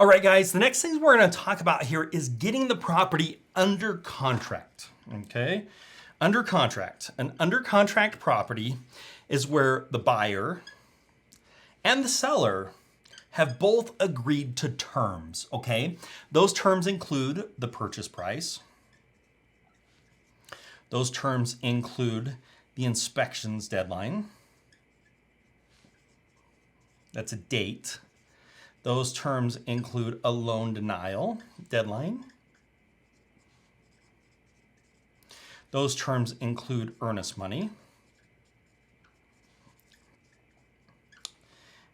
All right, guys, the next thing we're going to talk about here is getting the property under contract, okay? Under contract. An under contract property is where the buyer and the seller have both agreed to terms, okay? Those terms include the purchase price. Those terms include the inspections deadline. That's a date. Those terms include a loan denial deadline. Those terms include earnest money.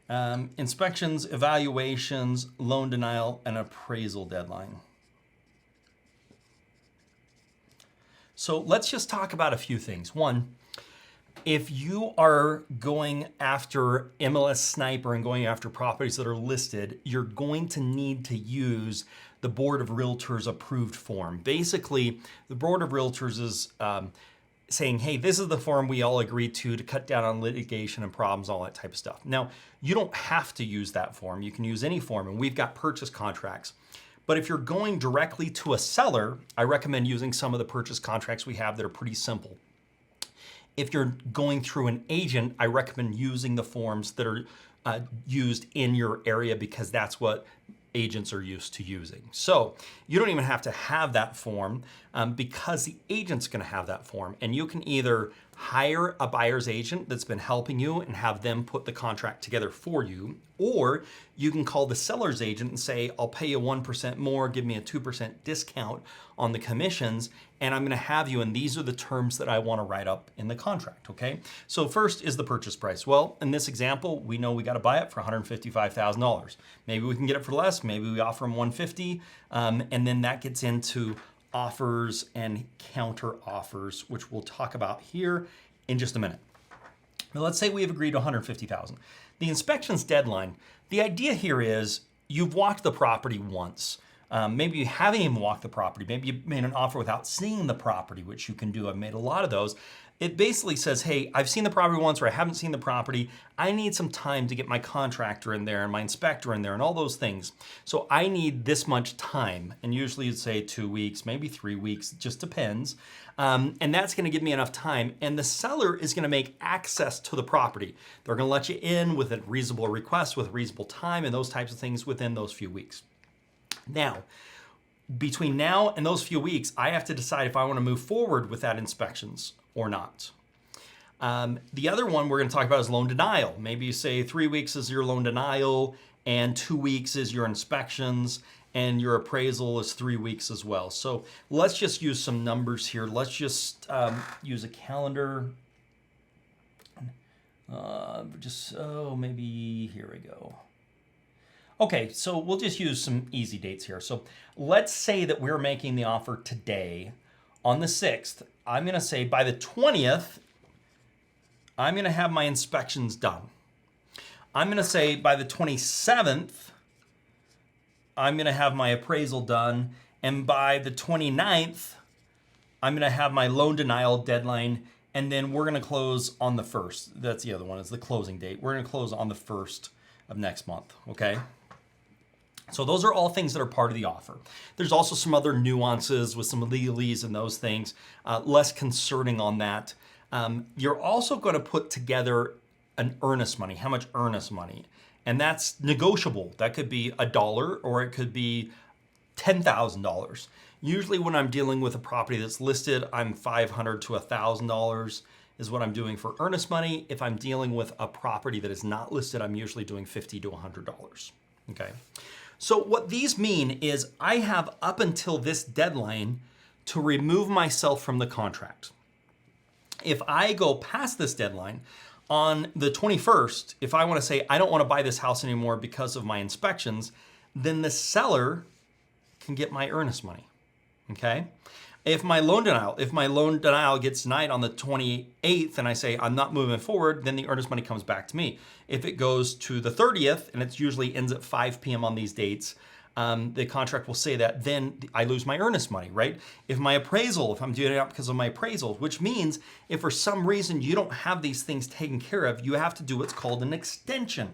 Inspections, evaluations, loan denial, and appraisal deadline. So let's just talk about a few things. One, if you are going after MLS Sniper and going after properties that are listed, you're going to need to use the Board of Realtors approved form. Basically, the Board of Realtors is saying, hey, this is the form we all agreed to cut down on litigation and problems, all that type of stuff. Now, you don't have to use that form. You can use any form, and we've got purchase contracts. But if you're going directly to a seller, I recommend using some of the purchase contracts we have that are pretty simple. If you're going through an agent, I recommend using the forms that are used in your area because that's what agents are used to using. So you don't even have to have that form because the agent's going to have that form. And you can either hire a buyer's agent that's been helping you and have them put the contract together for you, or you can call the seller's agent and say, I'll pay you 1% more, give me a 2% discount on the commissions, and I'm gonna have you, and these are the terms that I wanna write up in the contract, okay? So first is the purchase price. Well, in this example, we know we gotta buy it for $155,000. Maybe we can get it for less, maybe we offer them $150,000, and then that gets into offers and counter offers, which we'll talk about here in just a minute. Now let's say we have agreed to $150,000. The inspections deadline, the idea here is you've walked the property once. Maybe you haven't even walked the property. Maybe you made an offer without seeing the property, which you can do. I've made a lot of those. It basically says, hey, I've seen the property once or I haven't seen the property. I need some time to get my contractor in there and my inspector in there and all those things. So I need this much time. And usually you'd say 2 weeks, maybe 3 weeks, it just depends. And that's gonna give me enough time. And the seller is gonna make access to the property. They're gonna let you in with a reasonable request, with reasonable time and those types of things within those few weeks. Now, between now and those few weeks, I have to decide if I want to move forward with that inspections or not. The other one we're going to talk about is loan denial. Maybe you say 3 weeks is your loan denial and 2 weeks is your inspections and your appraisal is 3 weeks as well. So let's just use some numbers here. Let's just use a calendar. Maybe here we go. Okay, so we'll just use some easy dates here. So let's say that we're making the offer today on the 6th. I'm gonna say by the 20th, I'm gonna have my inspections done. I'm gonna say by the 27th, I'm gonna have my appraisal done. And by the 29th, I'm gonna have my loan denial deadline. And then we're gonna close on the 1st. That's the other one, is the closing date. We're gonna close on the 1st of next month, okay? So those are all things that are part of the offer. There's also some other nuances with some legalese and those things, less concerning on that. You're also going to put together an earnest money, how much earnest money, and that's negotiable. That could be $1 or it could be $10,000. Usually when I'm dealing with a property that's listed, I'm $500 to $1,000 is what I'm doing for earnest money. If I'm dealing with a property that is not listed, I'm usually doing $50 to $100, okay? So what these mean is I have up until this deadline to remove myself from the contract. If I go past this deadline on the 21st, if I want to say I don't want to buy this house anymore because of my inspections, then the seller can get my earnest money, okay? If my loan denial gets denied on the 28th and I say I'm not moving forward, then the earnest money comes back to me. If it goes to the 30th, and it usually ends at 5 p.m. on these dates, the contract will say that, then I lose my earnest money, right? If I'm doing it out because of my appraisal, which means if for some reason you don't have these things taken care of, you have to do what's called an extension.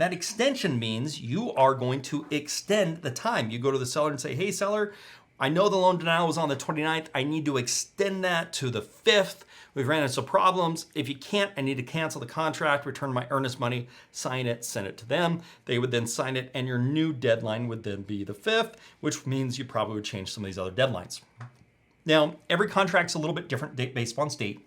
That extension means you are going to extend the time. You go to the seller and say, hey seller, I know the loan denial was on the 29th. I need to extend that to the 5th. We've ran into some problems. If you can't, I need to cancel the contract, return my earnest money, sign it, send it to them. They would then sign it, and your new deadline would then be the 5th, which means you probably would change some of these other deadlines. Now, every contract's a little bit different based on state.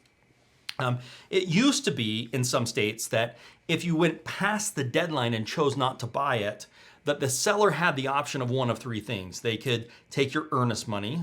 It used to be in some states that if you went past the deadline and chose not to buy it, that the seller had the option of one of three things. They could take your earnest money,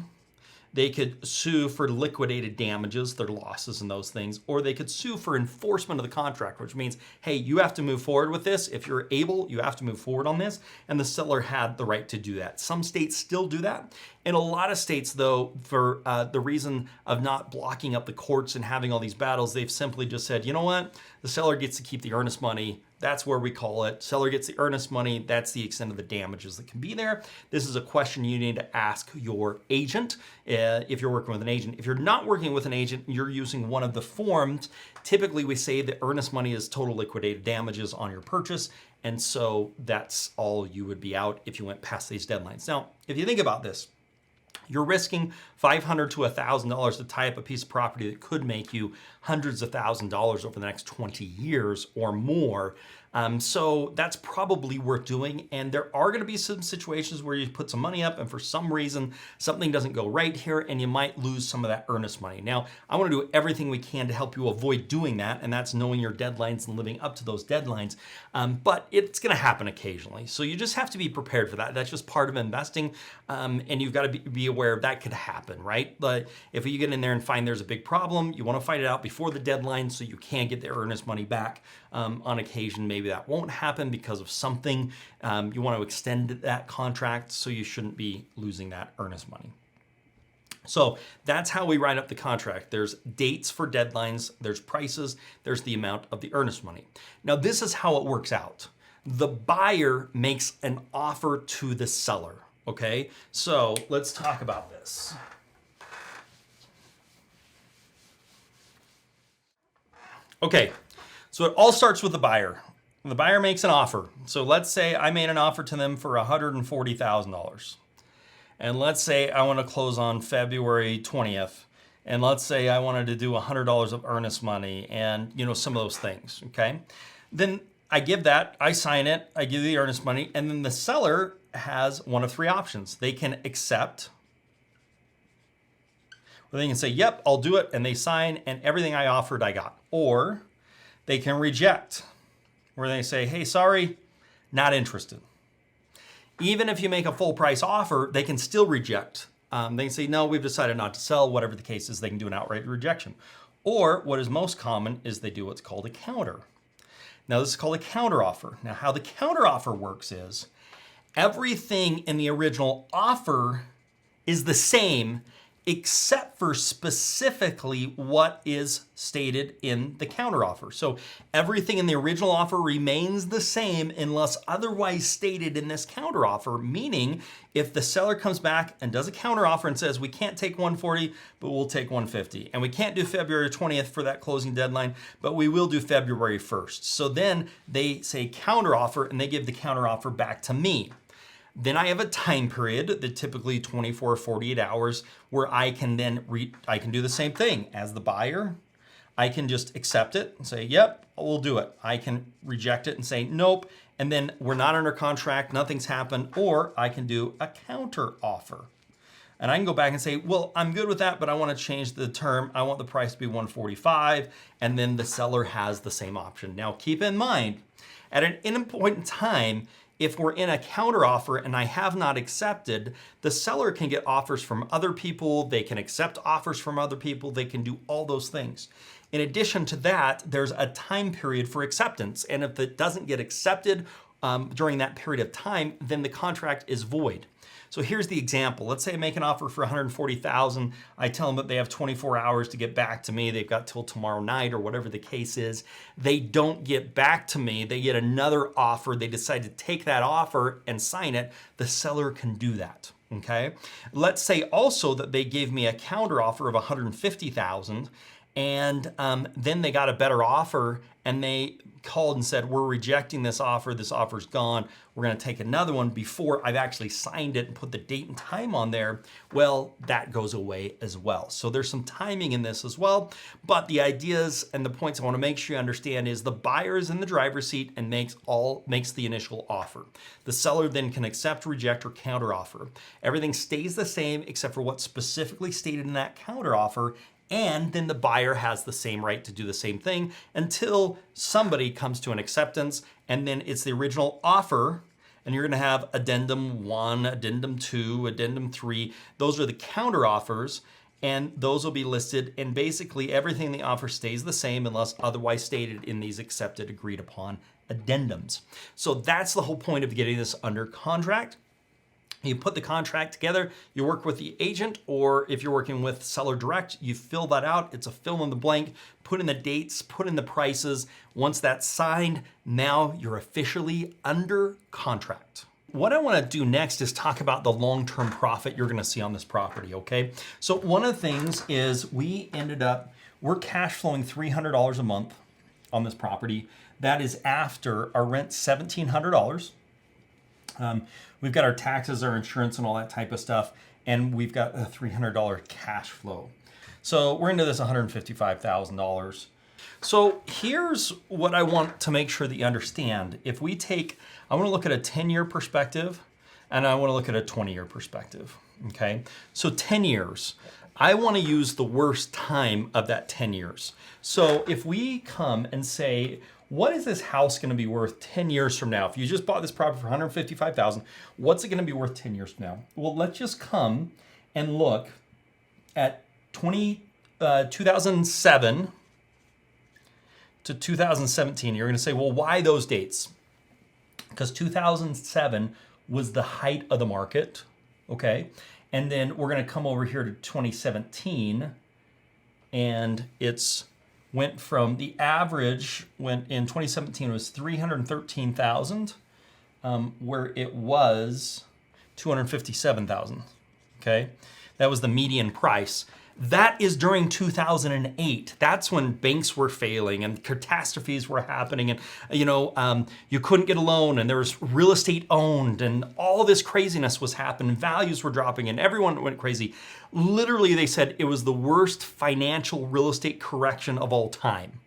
they could sue for liquidated damages, their losses and those things, or they could sue for enforcement of the contract, which means, hey, you have to move forward with this. If you're able, you have to move forward on this. And the seller had the right to do that. Some states still do that. In a lot of states, though, for the reason of not blocking up the courts and having all these battles, they've simply just said, you know what? The seller gets to keep the earnest money. That's where we call it. Seller gets the earnest money. That's the extent of the damages that can be there. This is a question you need to ask your agent if you're working with an agent. If you're not working with an agent, you're using one of the forms. Typically, we say the earnest money is total liquidated damages on your purchase. And so that's all you would be out if you went past these deadlines. Now, if you think about this, you're risking $500 to $1,000 to tie up a piece of property that could make you hundreds of thousands of dollars over the next 20 years or more. So that's probably worth doing. And there are going to be some situations where you put some money up and for some reason something doesn't go right here and you might lose some of that earnest money. Now, I want to do everything we can to help you avoid doing that, and that's knowing your deadlines and living up to those deadlines. But it's going to happen occasionally. So you just have to be prepared for that. That's just part of investing. And you've got to be aware that could happen, right? But if you get in there and find there's a big problem, you want to fight it out before the deadline so you can get the earnest money back. On occasion, maybe that won't happen because of something. You want to extend that contract, so you shouldn't be losing that earnest money. So that's how we write up the contract. There's dates for deadlines, there's prices, there's the amount of the earnest money. Now, this is how it works out. The buyer makes an offer to the seller, okay? So let's talk about this. Okay, so it all starts with the buyer. The buyer makes an offer. So let's say I made an offer to them for $140,000. And let's say I want to close on February 20th. And let's say I wanted to do $100 of earnest money and, some of those things, okay? Then I give that, I sign it, I give the earnest money, and then the seller has one of three options. They can accept, or they can say, yep, I'll do it, and they sign, and everything I offered I got. Or they can reject, where they say, hey, sorry, not interested. Even if you make a full price offer, they can still reject. They can say, no, we've decided not to sell, whatever the case is, they can do an outright rejection. Or what is most common is they do what's called a counter. Now, this is called a counter offer. Now, how the counter offer works is everything in the original offer is the same except for specifically what is stated in the counteroffer. So everything in the original offer remains the same unless otherwise stated in this counteroffer, meaning if the seller comes back and does a counteroffer and says, we can't take 140, but we'll take 150. And we can't do February 20th for that closing deadline, but we will do February 1st. So then they say counteroffer and they give the counteroffer back to me. Then I have a time period, that typically 24 or 48 hours, where I can then I can do the same thing as the buyer. I can just accept it and say, yep, we'll do it. I can reject it and say, nope. And then we're not under contract, nothing's happened. Or I can do a counter offer. And I can go back and say, well, I'm good with that, but I want to change the term. I want the price to be 145. And then the seller has the same option. Now, keep in mind, at an point in time, if we're in a counteroffer and I have not accepted, the seller can get offers from other people. They can accept offers from other people. They can do all those things. In addition to that, there's a time period for acceptance. And if it doesn't get accepted during that period of time, then the contract is void. So here's the example. Let's say I make an offer for $140,000. I tell them that they have 24 hours to get back to me. They've got till tomorrow night or whatever the case is. They don't get back to me. They get another offer. They decide to take that offer and sign it. The seller can do that. Okay. Let's say also that they gave me a counter offer of $150,000. and then they got a better offer, and they called and said, we're rejecting this offer. This offer's gone. We're going to take another one before I've actually signed it and put the date and time on there. Well, that goes away as well. So there's some timing in this as well. But the ideas and the points I want to make sure you understand is the buyer is in the driver's seat and makes the initial offer. The seller then can accept, reject, or counteroffer. Everything stays the same except for what's specifically stated in that counteroffer. And then the buyer has the same right to do the same thing until somebody comes to an acceptance, and then it's the original offer, and you're gonna have addendum 1, addendum 2, addendum 3. Those are the counter offers, and those will be listed, and basically everything in the offer stays the same unless otherwise stated in these accepted, agreed upon addendums. So that's the whole point of getting this under contract. You put the contract together, you work with the agent, or if you're working with seller direct, you fill that out. It's a fill in the blank, put in the dates, put in the prices. Once that's signed, now you're officially under contract. What I want to do next is talk about the long-term profit you're going to see on this property, okay? So one of the things is we're cash flowing $300 a month on this property. That is after our rent, $1,700. We've got our taxes, our insurance, and all that type of stuff, and we've got a $300 cash flow. So we're into this $155,000. So here's what I want to make sure that you understand. If we take, I want to look at a 10-year perspective, and I want to look at a 20-year perspective, okay? So 10 years, I want to use the worst time of that 10 years. So if we come and say, what is this house going to be worth 10 years from now? If you just bought this property for $155,000, what's it going to be worth 10 years from now? Well, let's just come and look at 2007 to 2017. You're going to say, well, why those dates? Because 2007 was the height of the market, okay? And then we're going to come over here to 2017, and went from the average went in 2017 was 313,000, where it was 257,000. Okay, that was the median price. That is during 2008. That's when banks were failing and catastrophes were happening, and you couldn't get a loan, and there was real estate owned, and all this craziness was happening. Values were dropping, and everyone went crazy. Literally, they said it was the worst financial real estate correction of all time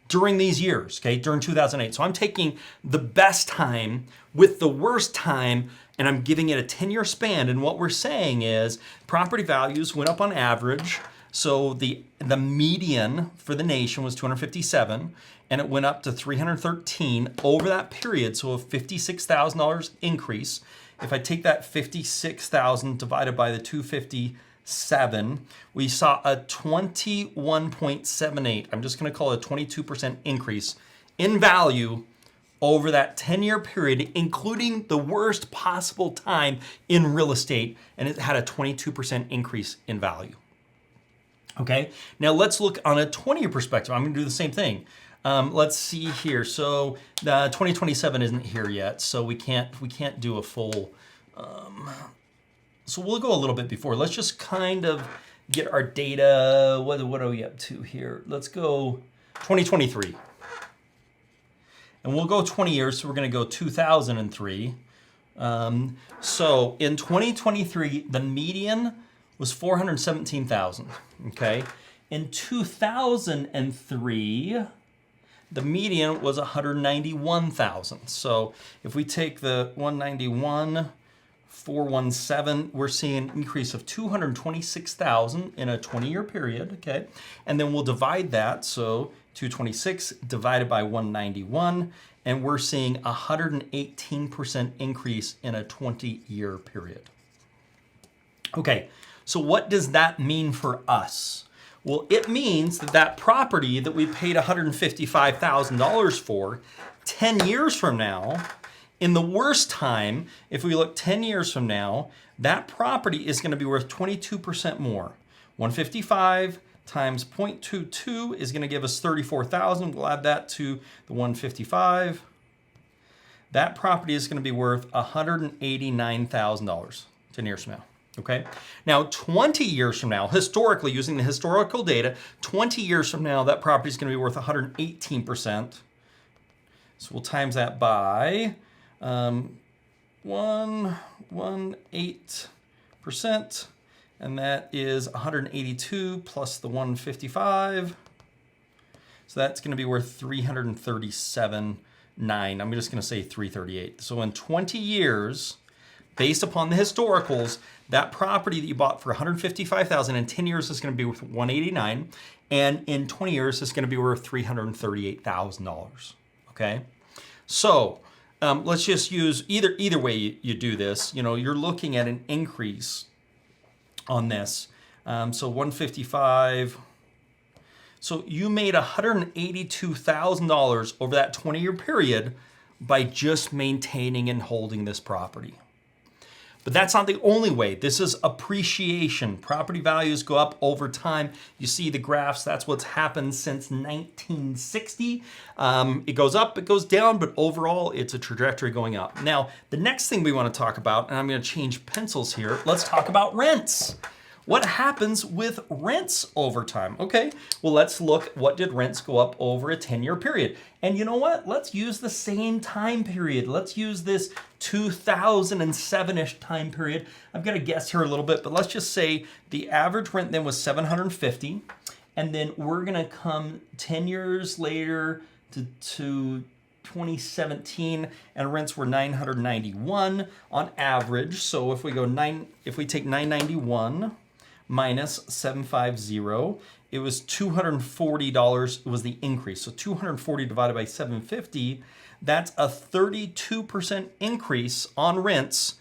during these years, okay, during 2008. So I'm taking the best time with the worst time, and I'm giving it a 10-year span. And what we're saying is property values went up on average. So the median for the nation was 257, and it went up to 313 over that period. So a $56,000 increase. If I take that 56,000 divided by the 257, we saw a 21.78. I'm just going to call it a 22% increase in value over that 10-year period, including the worst possible time in real estate, and it had a 22% increase in value. Okay, now let's look on a 20-year perspective. I'm going to do the same thing. Let's see here. So the 2027 isn't here yet, so we can't do a full. So we'll go a little bit before. Let's just kind of get our data. What are we up to here? Let's go 2023. And we'll go 20 years, so we're going to go 2003. So in 2023, the median was 417,000, okay? In 2003, the median was 191,000. So if we take the 191, 417, we're seeing an increase of 226,000 in a 20-year period, okay? And then we'll divide that, so 226 divided by 191, and we're seeing a 118% increase in a 20-year period. Okay, so what does that mean for us? Well, it means that that property that we paid $155,000 for 10 years from now, in the worst time, if we look 10 years from now, that property is going to be worth 22% more. 155 times 0.22 is going to give us 34,000. We'll add that to the 155. That property is going to be worth $189,000 10 years from now. Okay, now 20 years from now, historically, using the historical data, 20 years from now, that property is going to be worth 118%. So we'll times that by 118%, and that is 182 plus the 155. So that's going to be worth 337.9. I'm just going to say 338. So in 20 years, based upon the historicals, that property that you bought for $155,000 in 10 years is going to be worth $189, and in 20 years it's going to be worth $338,000. Okay, so let's just use either way you do this. You know, you're looking at an increase on this. So 155. So you made $182,000 over that 20-year period by just maintaining and holding this property. But that's not the only way. This is appreciation. Property values go up over time. You see the graphs, that's what's happened since 1960. It goes up, it goes down, but overall it's a trajectory going up. Now, the next thing we want to talk about, and I'm going to change pencils here, let's talk about rents. What happens with rents over time? Okay, well, let's look, what did rents go up over a 10-year period? And you know what? Let's use the same time period. Let's use this 2007-ish time period. I've got to guess here a little bit, but let's just say the average rent then was $750, and then we're going to come 10 years later to 2017, and rents were $991 on average. So if we take 991 minus 750, it was $240. It was the increase. So 240 divided by 750, that's a 32% increase on rents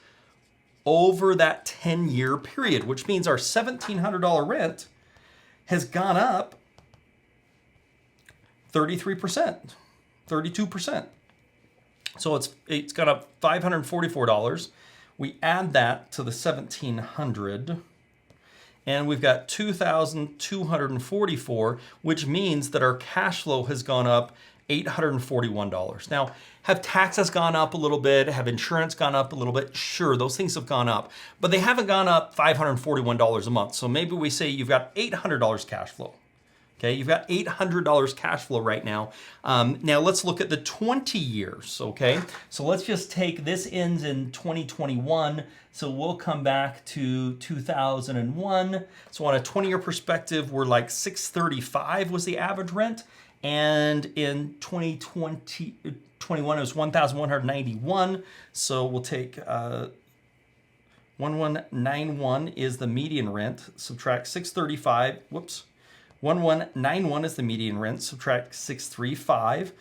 over that 10-year period, which means our $1,700 rent has gone up 33%, 32%. So it's gone up $544. We add that to the 1,700, and we've got 2,244, which means that our cash flow has gone up $841. Now, have taxes gone up a little bit? Have insurance gone up a little bit? Sure, those things have gone up, but they haven't gone up $541 a month. So maybe we say you've got $800 cash flow. Okay, you've got $800 cash flow right now. Now let's look at the 20 years, okay? So let's just take, this ends in 2021, so we'll come back to 2001. So on a 20-year perspective, we're like $635 was the average rent, and in 2021 it was $1,191. So we'll take 1191 is the median rent, subtract 635, whoops. 1191 is the median rent, subtract 635,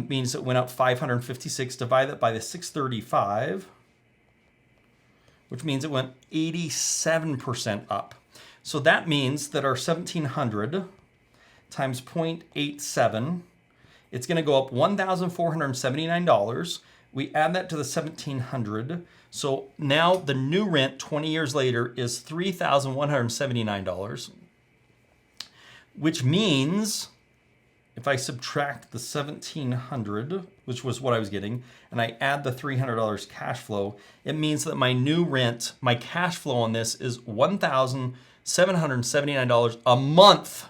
means it went up 556, divide that by the 635, which means it went 87% up. So that means that our 1,700 times 0.87, it's going to go up $1,479. We add that to the 1,700. So now the new rent 20 years later is $3,179. Which means if I subtract the 1,700, which was what I was getting, and I add the $300 cash flow, it means that my new rent, my cash flow on this is $1,779 a month.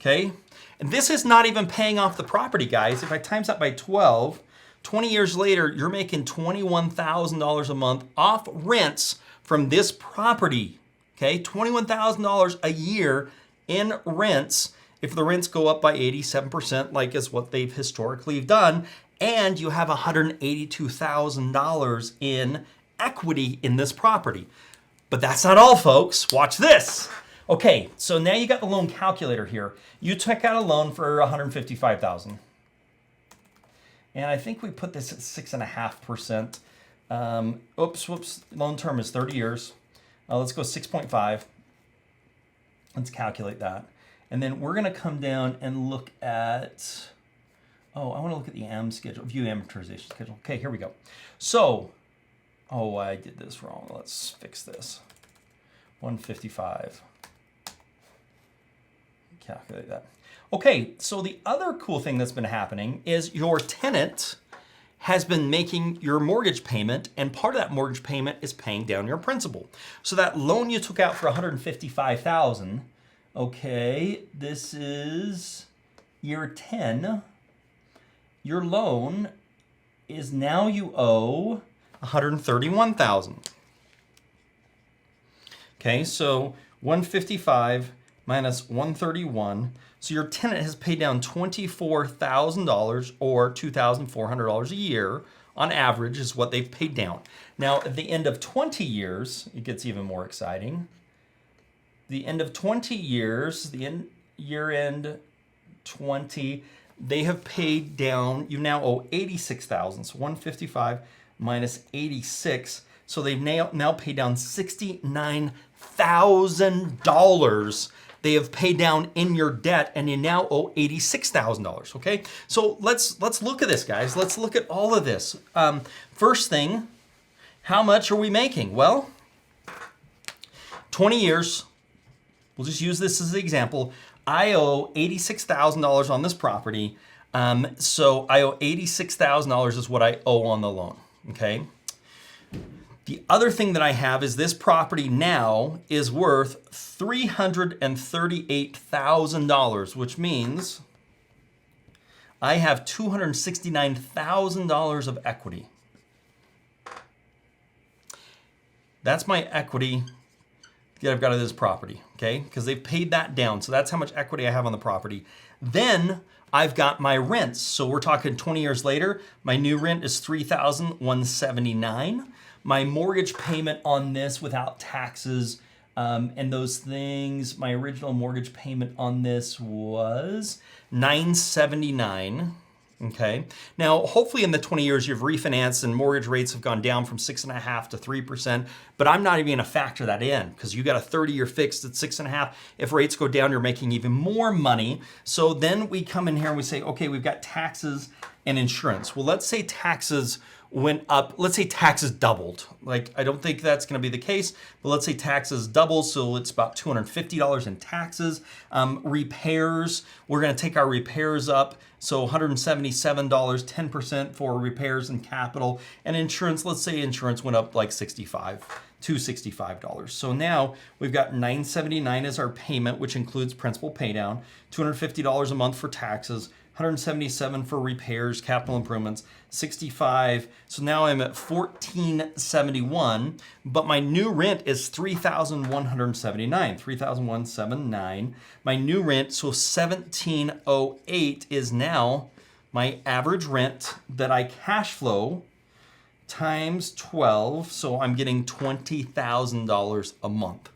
Okay? And this is not even paying off the property, guys. If I times that by 12, 20 years later, you're making $21,000 a month off rents from this property. Okay? $21,000 a year in rents, if the rents go up by 87%, like is what they've historically done, and you have $182,000 in equity in this property. But that's not all, folks. Watch this. Okay, so now you got the loan calculator here. You took out a loan for $155,000. And I think we put this at 6.5%. Whoops, loan term is 30 years. Let's go 6.5. Let's calculate that. And then we're going to come down and look at, I want to look at the view amortization schedule. Okay, here we go. So, I did this wrong. Let's fix this. 155. Calculate that. Okay, so the other cool thing that's been happening is your tenant has been making your mortgage payment, and part of that mortgage payment is paying down your principal. So that loan you took out for $155,000, okay, this is year 10. Your loan is now you owe $131,000. Okay, so 155 minus 131. So your tenant has paid down $24,000 or $2,400 a year on average is what they've paid down. Now, at the end of 20 years, it gets even more exciting. The end of 20 years, year end 20, they have paid down, you now owe $86,000. So 155 minus 86. So they've now paid down $69,000 they have paid down in your debt, and you now owe $86,000, okay? So let's look at this, guys. Let's look at all of this. First thing, how much are we making? Well, 20 years, we'll just use this as an example. I owe $86,000 on this property, so I owe $86,000 is what I owe on the loan, okay? The other thing that I have is this property now is worth $338,000, which means I have $269,000 of equity. That's my equity that I've got of this property, okay? Because they've paid that down. So that's how much equity I have on the property. Then I've got my rents. So we're talking 20 years later, my new rent is $3,179. My mortgage payment on this without taxes and those things, my original mortgage payment on this was $979. Okay. Now, hopefully in the 20 years you've refinanced and mortgage rates have gone down from 6.5% to 3%, but I'm not even going to factor that in because you got a 30-year fixed at 6.5%. If rates go down, you're making even more money. So then we come in here and we say, okay, we've got taxes and insurance. Well, let's say taxes went up. Let's say taxes doubled. Like, I don't think that's going to be the case, but let's say taxes double. So it's about $250 in taxes. Repairs, we're going to take our repairs up. So $177, 10% for repairs and capital. And insurance, let's say insurance went up like $265. So now we've got $979 as our payment, which includes principal paydown, $250 a month for taxes, $177 for repairs, capital improvements, $65. So now I'm at $1,471, but my new rent is $3,179. My new rent, so $1,708 is now my average rent that I cash flow times 12. So I'm getting $20,000 a month.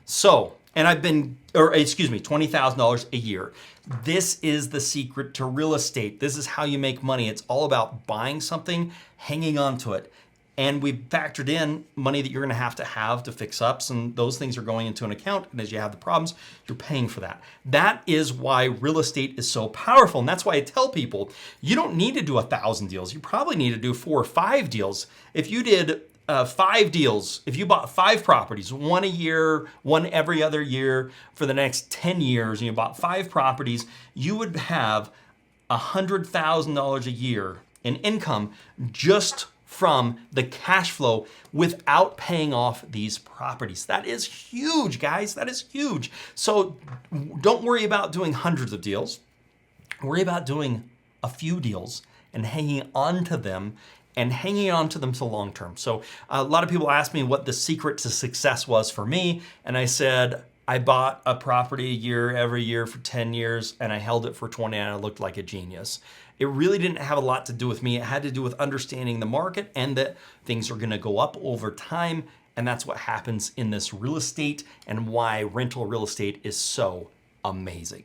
So, and I've been, $20,000 a year. This is the secret to real estate. This is how you make money. It's all about buying something, hanging on to it. And we've factored in money that you're going to have to fix ups, and those things are going into an account. And as you have the problems, you're paying for that. That is why real estate is so powerful. And that's why I tell people, you don't need to do 1,000 deals. You probably need to do 4 or 5 deals. If you did 5 deals, if you bought 5 properties, one a year, one every other year for the next 10 years, and you bought 5 properties, you would have $100,000 a year in income just from the cash flow without paying off these properties. That is huge, guys. That is huge. So don't worry about doing hundreds of deals. Worry about doing a few deals and hanging on to them and hanging on to them to long term. So a lot of people ask me what the secret to success was for me. And I said, I bought a property a year, every year for 10 years, and I held it for 20, and I looked like a genius. It really didn't have a lot to do with me. It had to do with understanding the market and that things are gonna go up over time. And that's what happens in this real estate and why rental real estate is so amazing.